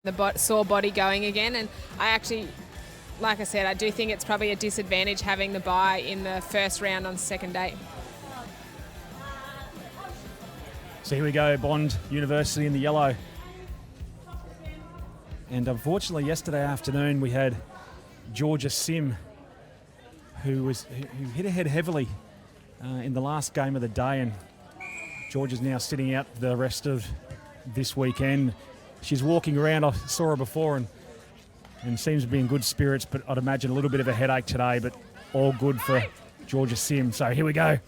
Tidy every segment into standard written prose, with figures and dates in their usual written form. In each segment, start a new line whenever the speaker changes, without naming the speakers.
the sore body going again, and I actually, like I said, I do think it's probably a disadvantage having the bye in the first round on second day.
So here we go, Bond University in the yellow. And unfortunately yesterday afternoon we had Georgia Sim who hit ahead heavily in the last game of the day, and Georgia's now sitting out the rest of this weekend. She's walking around, I saw her before, and seems to be in good spirits, but I'd imagine a little bit of a headache today, but all good for Georgia Sim. So here we go.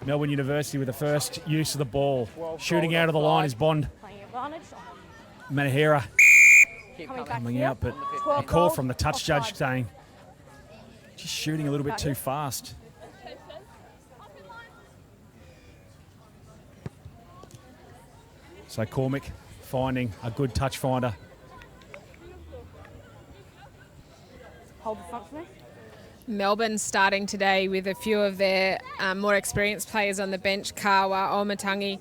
Melbourne University with the first use of the ball. Shooting out of the line is Bond. Manahera coming out, but a call from the touch judge saying she's shooting a little bit too fast. So Cormick finding a good touch finder.
Hold the front for me.
Melbourne starting today with a few of their more experienced players on the bench, Kawa, Omatangi.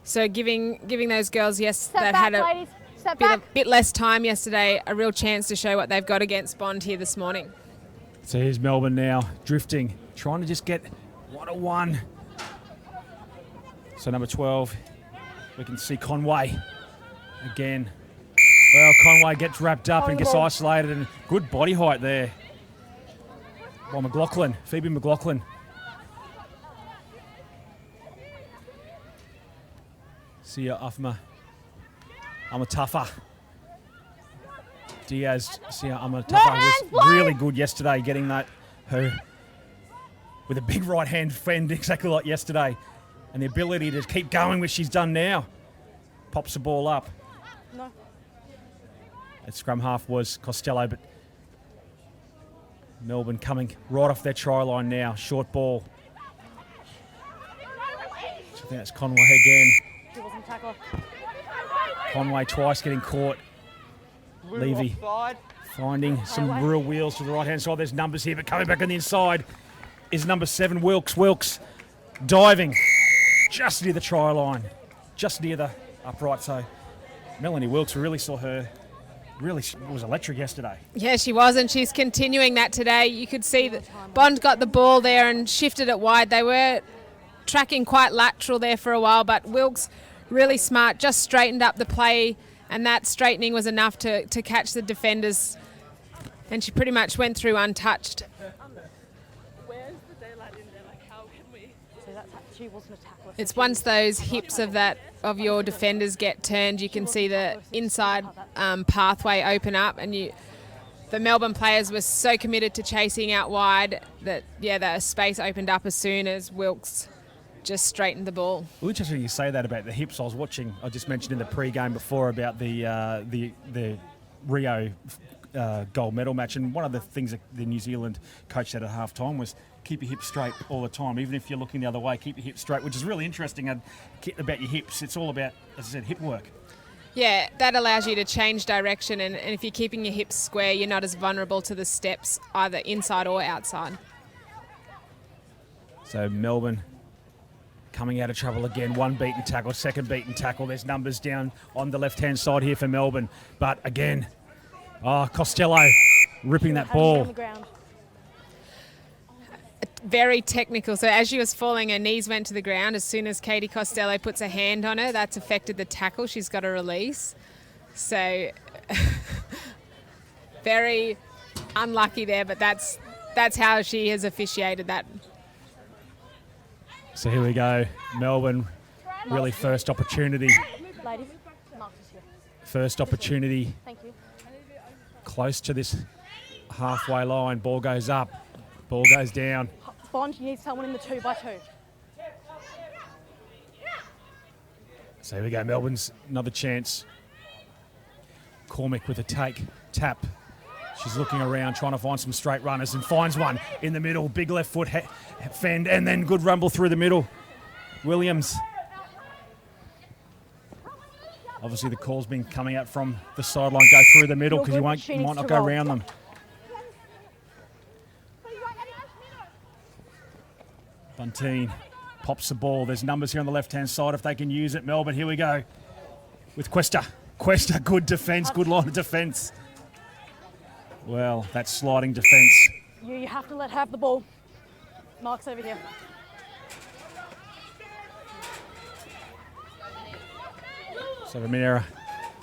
So giving those girls, that had a bit less time yesterday, a real chance to show what they've got against Bond here this morning.
So here's Melbourne now, drifting, trying to just get 1-1. So number 12, we can see Conway again. Well, Conway gets wrapped up and gets isolated, and good body height there by McLaughlin, Phoebe McLaughlin. Sia Amatafa. Diaz, Sia Amatafa was really good yesterday, getting her with a big right hand fend exactly like yesterday, and the ability to keep going, which she's done now. Pops the ball up.
No.
At scrum half was Costello, but Melbourne coming right off their try line now. Short ball. I think that's Conway again.
He wasn't tackler.
Conway twice getting caught. Levy finding some real wheels to the right-hand side. There's numbers here, but coming back on the inside is number 7, Wilkes. Wilkes diving just near the try line, just near the upright. So Melanie Wilkes, we really saw her. Really was electric yesterday.
Yeah, she was, and she's continuing that today. You could see that Bond got the ball there and shifted it wide. They were tracking quite lateral there for a while, but Wilkes, really smart, just straightened up the play, and that straightening was enough to catch the defenders, and she pretty much went through untouched.
Where's the daylight in there? Like, how can we? So she wasn't a tackler.
It's once those hips of your defenders get turned, you can see the inside pathway open up, and the Melbourne players were so committed to chasing out wide that the space opened up as soon as Wilkes just straightened the ball.
Well, interesting you say that about the hips. I just mentioned in the pre-game before about the Rio gold medal match, and one of the things that the New Zealand coach said at half-time was keep your hips straight all the time. Even if you're looking the other way, keep your hips straight, which is really interesting about your hips. It's all about, as I said, hip work.
Yeah, that allows you to change direction, and if you're keeping your hips square, you're not as vulnerable to the steps, either inside or outside.
So Melbourne coming out of trouble again. One beaten tackle, second beaten tackle. There's numbers down on the left-hand side here for Melbourne. But again, Costello ripping that ball.
Very technical. So as she was falling, her knees went to the ground. As soon as Katie Costello puts a hand on her, that's affected the tackle. She's got a release. So very unlucky there, but that's how she has officiated that.
So here we go. Melbourne, really first opportunity.
Ladies, Marcus here.
First opportunity.
Thank you.
Close to this halfway line. Ball goes up. Ball goes down.
Bond, you need someone in the 2x2.
So here we go. Melbourne's another chance. Cormick with a tap. She's looking around, trying to find some straight runners, and finds one in the middle. Big left foot fend, and then good rumble through the middle. Williams. Obviously the call's been coming out from the sideline. Go through the middle because you might not go around them. Bunteen pops the ball. There's numbers here on the left-hand side if they can use it. Melbourne, here we go. With Cuesta. Questa, good defence, good line of defence. Well, that's sliding defence.
You have to let her have the ball. Mark's over here.
So Manera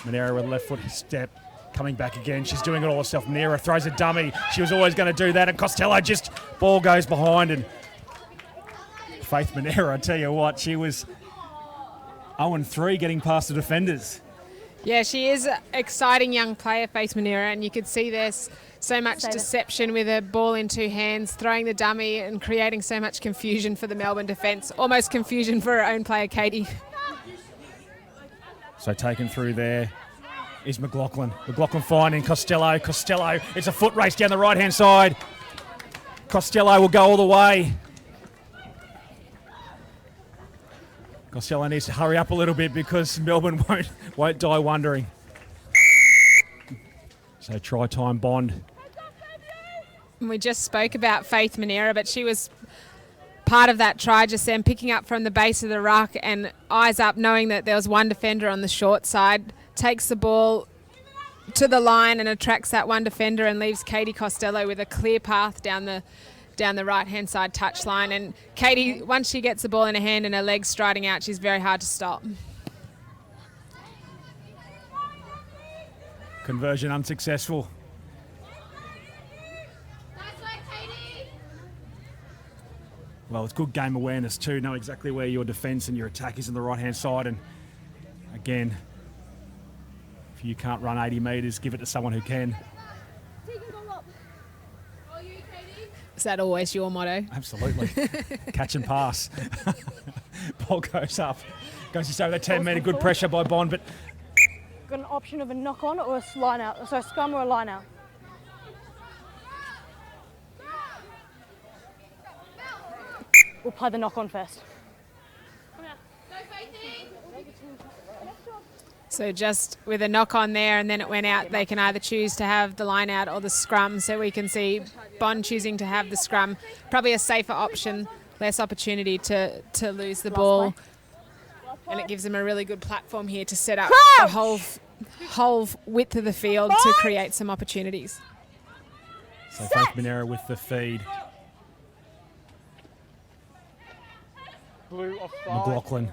with left foot step, coming back again. She's doing it all herself. Manera throws a dummy. She was always going to do that, and Costello just ball goes behind. And Faith Manera, I tell you what, she was 0-3 getting past the defenders.
Yeah, she is an exciting young player, Faith Manera, and you could see there's so much deception with a ball in two hands, throwing the dummy and creating so much confusion for the Melbourne defence. Almost confusion for her own player, Katie.
So taken through there is McLaughlin. McLaughlin finding Costello. Costello, it's a foot race down the right-hand side. Costello will go all the way. Costello needs to hurry up a little bit because Melbourne won't die wondering. So try time Bond.
We just spoke about Faith Manera, but she was part of that try just then, picking up from the base of the ruck and eyes up, knowing that there was one defender on the short side, takes the ball to the line and attracts that one defender and leaves Katie Costello with a clear path down the right-hand side touchline. And Katie, once she gets the ball in her hand and her legs striding out, she's very hard to stop.
Conversion unsuccessful. Well, it's good game awareness too. Know exactly where your defence and your attack is on the right-hand side. And again, if you can't run 80 metres, give it to someone who can.
Is that always your motto?
Absolutely. Catch and pass. Ball goes up. Goes just over the 10-metre. Good pressure by Bond, but
Got an option of a knock on or a line out. So a scrum or a line out. We'll play the knock on first.
So just with a knock on there and then it went out, they can either choose to have the line out or the scrum. So we can see Bond choosing to have the scrum. Probably a safer option, less opportunity to lose the ball. And it gives them a really good platform here to set up the whole width of the field to create some opportunities.
So Faith Manera with the feed. McLaughlin.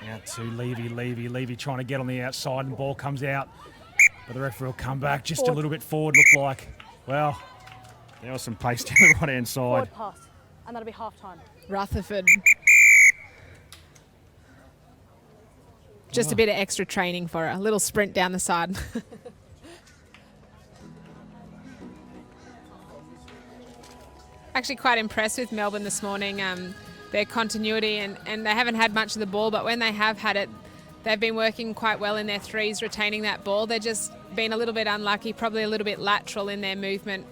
Out to Levy. Levy trying to get on the outside and the ball comes out. But the referee will come back just a little bit forward, looked like. Well, there was some pace down the right-hand side.
Forward pass. And that'll be half time.
Rutherford. Just a bit of extra training for her. A little sprint down the side. Actually quite impressed with Melbourne this morning. Their continuity and they haven't had much of the ball, but when they have had it, they've been working quite well in their threes, retaining that ball. They've just been a little bit unlucky, probably a little bit lateral in their movement.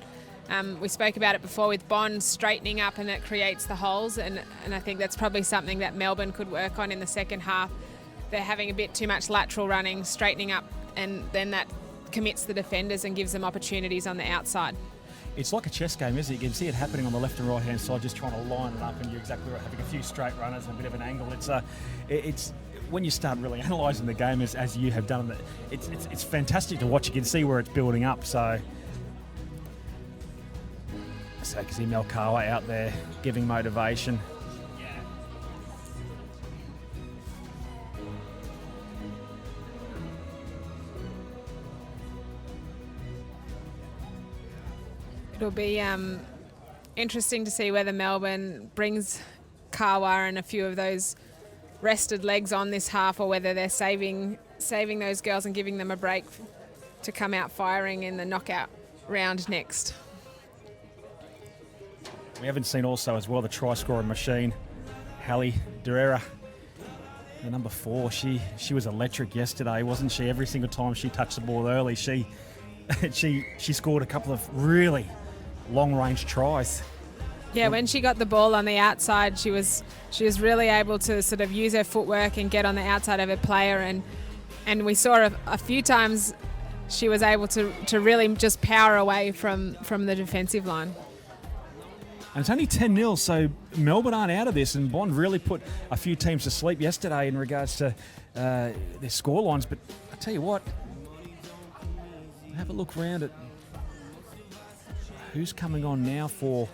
We spoke about it before with Bond straightening up and it creates the holes, and I think that's probably something that Melbourne could work on in the second half. They're having a bit too much lateral running, straightening up, and then that commits the defenders and gives them opportunities on the outside.
It's like a chess game, isn't it? You can see it happening on the left and right hand side, just trying to line it up, and you're exactly right, having a few straight runners and a bit of an angle. It's when you start really analysing the game as you have done, it's fantastic to watch. You can see where it's building up. So you can see Melkawa out there giving motivation.
It'll be interesting to see whether Melbourne brings Kawa and a few of those rested legs on this half, or whether they're saving those girls and giving them a break to come out firing in the knockout round next.
We haven't seen also as well the try scoring machine, Hallie Derrera, the number 4. She was electric yesterday, wasn't she? Every single time she touched the ball early, she scored a couple of really long-range tries.
Yeah, when she got the ball on the outside, she was really able to sort of use her footwork and get on the outside of her player, and we saw a few times she was able to really just power away from the defensive line.
And it's only 10-0, so Melbourne aren't out of this, and Bond really put a few teams to sleep yesterday in regards to their score lines, but I tell you what, have a look around at who's coming on now for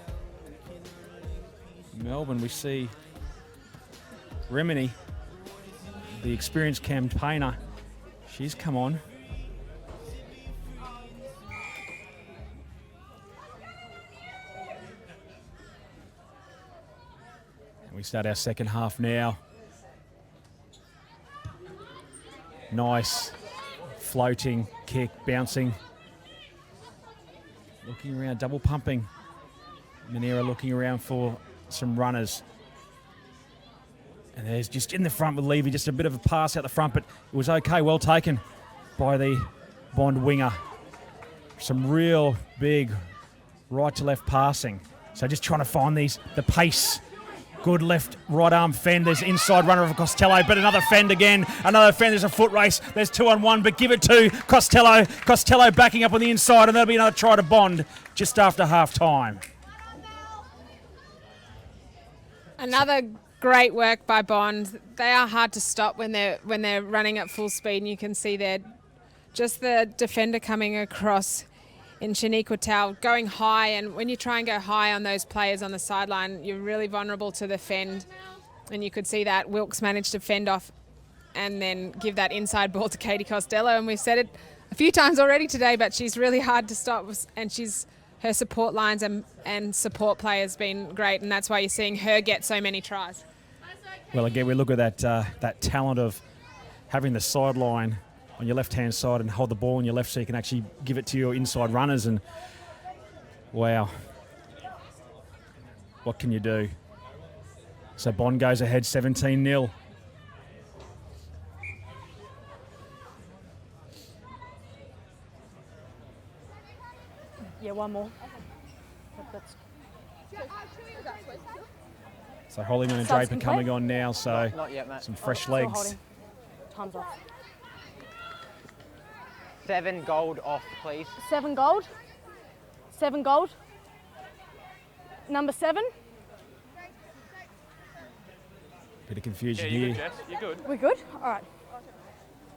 Melbourne. We see Rimini, the experienced campaigner. She's come on. And we start our second half now. Nice floating kick, bouncing. Looking around, double pumping. Manera looking around for some runners. And there's just in the front with Levy, just a bit of a pass out the front, but it was okay, well taken by the Bond winger. Some real big right to left passing. So just trying to find the pace. Good left, right arm fend. There's inside runner of Costello, but another fend again. Another fend. There's a foot race. There's 2-on-1, but give it to Costello. Costello backing up on the inside, and there'll be another try to Bond just after half time.
Another great work by Bond. They are hard to stop when they're running at full speed, and you can see there just the defender coming across in Shaniqua Tao going high, and when you try and go high on those players on the sideline, you're really vulnerable to the fend, and you could see that Wilkes managed to fend off and then give that inside ball to Katie Costello, and we've said it a few times already today, but she's really hard to stop, and her support lines and support play has been great, and that's why you're seeing her get so many tries.
Well, again, we look at that talent of having the sideline on your left-hand side and hold the ball on your left so you can actually give it to your inside runners, and wow, what can you do? So Bond goes ahead 17-0.
Yeah, one more.
So Hollyman and Draper coming on now, so
Not yet, Matt.
some fresh
Still
legs.
holding. Time's off.
7 gold off, please.
7 gold. 7 gold. Number 7.
Bit of confusion
You're
here.
good, Jess. You're good.
We're good? All right.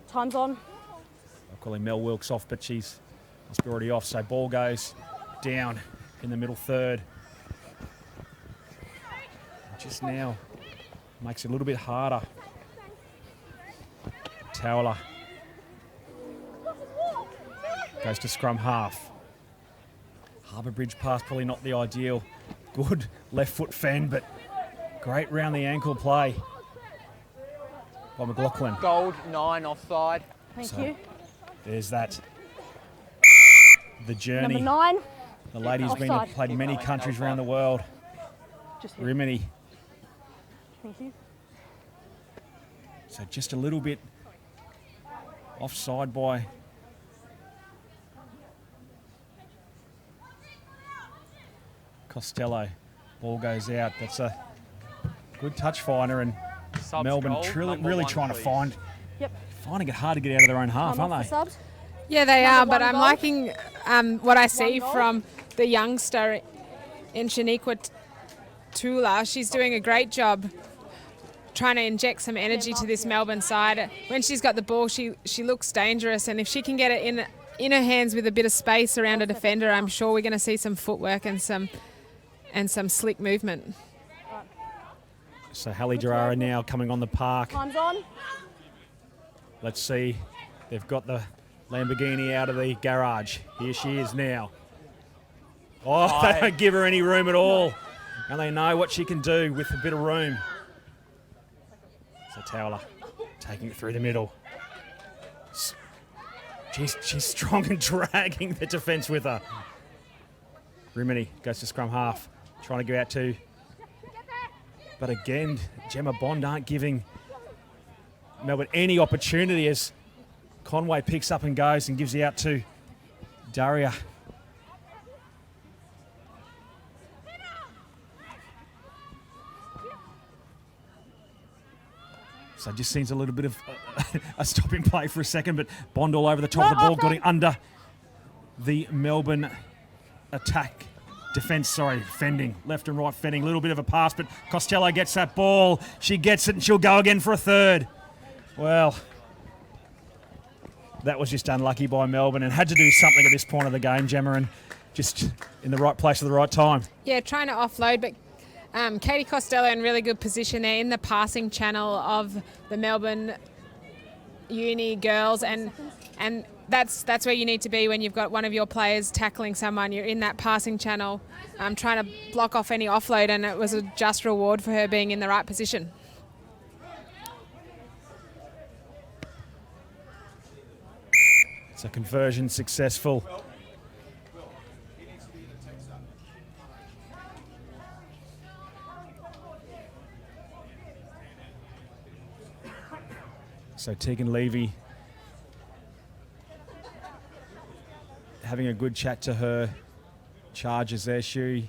Time's on.
I'm calling Mel Wilkes off, but she's must be already off. So ball goes down in the middle third. Just now makes it a little bit harder. Towler goes to scrum half. Harbour Bridge pass, probably not the ideal. Good left foot fend, but great round the ankle play by McLaughlin.
Gold, 9 offside.
Thank you.
There's that. The journey.
Number 9.
The lady's been
Offside.
played in many countries around the world.
Just here.
Rimini.
Thank you.
So just a little bit offside by Costello. Ball goes out. That's a good touch finder, and
Subs
Melbourne
goal,
really
number 1,
trying
please.
to finding it hard to get out of their own half,
Time
aren't
off
they?
for subs.
Yeah, they are,
Number
but
1
I'm
goal.
liking what I see
1 goal.
from the youngster in Shaniqua Tula. She's doing a great job trying to inject some energy to this Melbourne side. When she's got the ball, she looks dangerous, and if she can get it in her hands with a bit of space around a defender, I'm sure we're going to see some footwork and some slick movement.
So Halle Gerrara now coming on the park.
Time's on.
Let's see. They've got the Lamborghini out of the garage. Here she is now. Oh, they don't give her any room at all. And they know what she can do with a bit of room. So Towler taking it through the middle. She's strong and dragging the defence with her. Rimini goes to scrum half, trying to go out to. But again, Gemma Bond aren't giving Melbourne any opportunity as Conway picks up and goes and gives it out to Daria. So it just seems a little bit of a stopping play for a second, but Bond all over the top of the ball, got it under the Melbourne attack. Fending. Left and right fending. A little bit of a pass, but Costello gets that ball. She gets it and she'll go again for a third. Well, that was just unlucky by Melbourne and had to do something at this point of the game, Gemma, and just in the right place at the right time.
Yeah, trying to offload, but Katie Costello in really good position there in the passing channel of the Melbourne Uni girls, and that's where you need to be when you've got one of your players tackling someone. You're in that passing channel, trying to block off any offload, and it was a just reward for her being in the right position.
So conversion successful. So Tegan Levy having a good chat to her charges there, Shuey.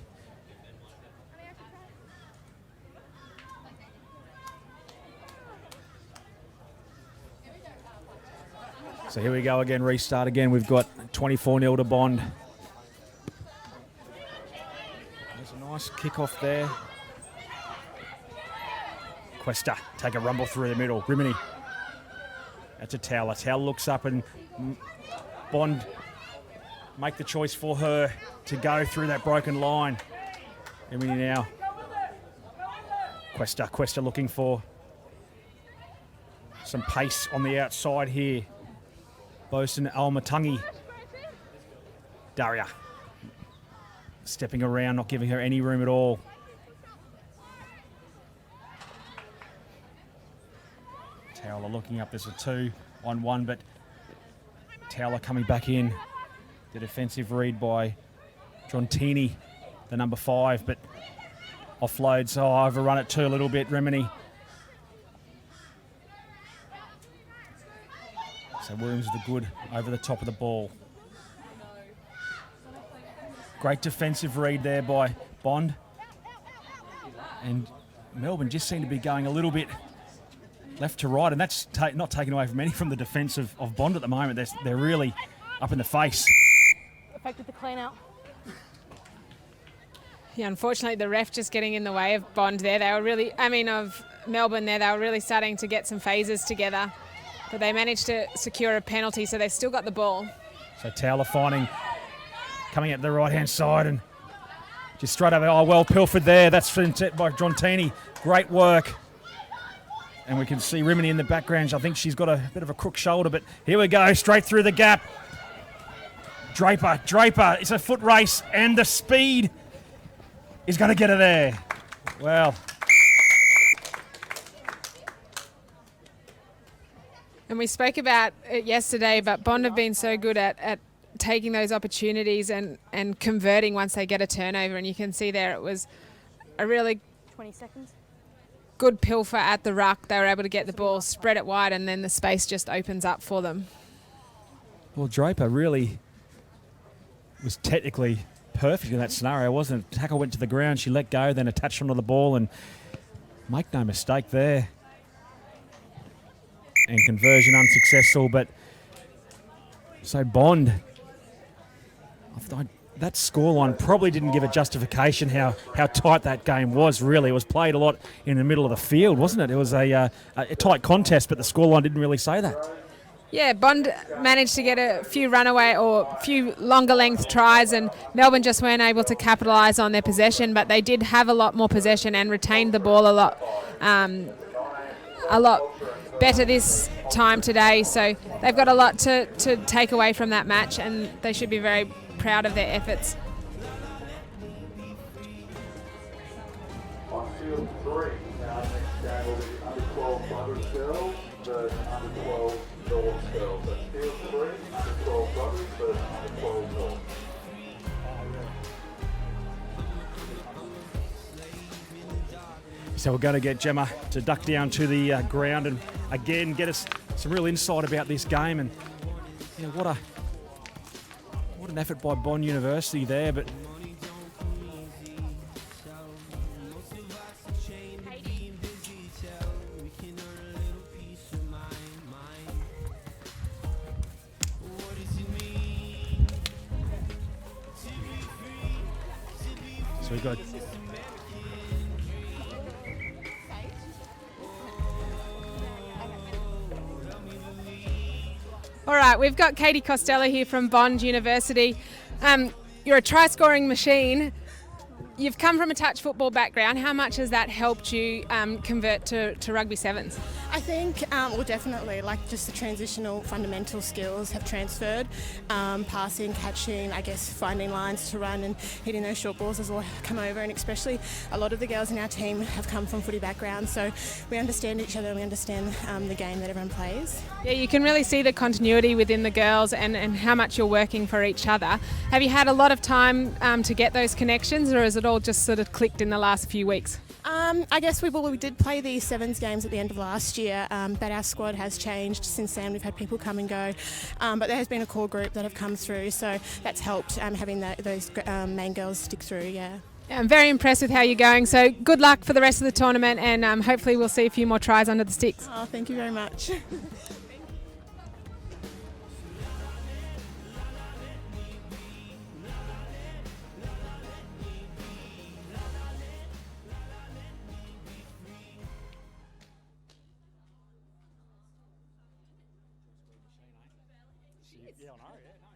So here we go again, restart again. We've got 24-0 to Bond. There's a nice kick-off there. Cuesta, take a rumble through the middle. Rimini. That's a Towler. Towler looks up and Bond make the choice for her to go through that broken line. Rimini now. Cuesta looking for some pace on the outside here. Bosun Almatangi. Daria stepping around, not giving her any room at all. Towler looking up, there's a 2-on-1, but Towler coming back in. The defensive read by Drontini, the number 5, but offloads. Oh, overrun it too a little bit, Rimini. So Williams with the good over the top of the ball. Great defensive read there by Bond. And Melbourne just seem to be going a little bit left to right, and that's not taken away from any from the defence of Bond at the moment. They're really up in the face.
Affected the clean out.
Yeah, unfortunately, the ref just getting in the way of Bond there. Of Melbourne there. They were really starting to get some phases together, but they managed to secure a penalty, so they've still got the ball.
So Towler coming at the right-hand side and just straight over. Oh, well pilfered there. That's by Drontini. Great work. And we can see Rimini in the background. I think she's got a bit of a crook shoulder, but here we go, straight through the gap. Draper, it's a foot race, and the speed is going to get her there. Well.
And we spoke about it yesterday, but Bond have been so good at taking those opportunities and converting once they get a turnover. And you can see there it was a really
20 seconds.
Good pilfer at the ruck. They were able to get the ball, spread it wide, and then the space just opens up for them.
Well, Draper really was technically perfect in that scenario, wasn't it? Tackle went to the ground, she let go, then attached onto the ball, and make no mistake there. And conversion unsuccessful, but so Bond, that scoreline probably didn't give a justification how tight that game was, really. It was played a lot in the middle of the field, wasn't it? It was a tight contest, but the scoreline didn't really say that.
Yeah, Bond managed to get a few runaway or a few longer length tries, and Melbourne just weren't able to capitalise on their possession, but they did have a lot more possession and retained the ball a lot better this time today. So they've got a lot to take away from that match, and they should be very proud of their efforts.
On field 3, now next game will be under 12 brothers girls versus under 12 North girls. That's field 3, under 12 brothers versus under 12 North.
So we're going to get Gemma to duck down to the ground and again get us some real insight about this game. And you know, what an effort by Bond University there, but so we've got
All right, we've got Katie Costello here from Bond University. You're a try-scoring machine. You've come from a touch football background. How much has that helped you convert to rugby sevens?
I think, well, definitely, like just the transitional fundamental skills have transferred. Passing, catching, I guess finding lines to run and hitting those short balls has all come over, and especially a lot of the girls in our team have come from footy backgrounds, so we understand each other and we understand the game that everyone plays.
Yeah, you can really see the continuity within the girls and how much you're working for each other. Have you had a lot of time to get those connections, or has it all just sort of clicked in the last few weeks?
I guess we did play the sevens games at the end of last year, but our squad has changed since then. We've had people come and go, but there has been a core group that have come through, so that's helped having those main girls stick through, yeah.
I'm very impressed with how you're going, so good luck for the rest of the tournament, and hopefully we'll see a few more tries under the sticks.
Oh, thank you very much.
Yeah, I know, yeah.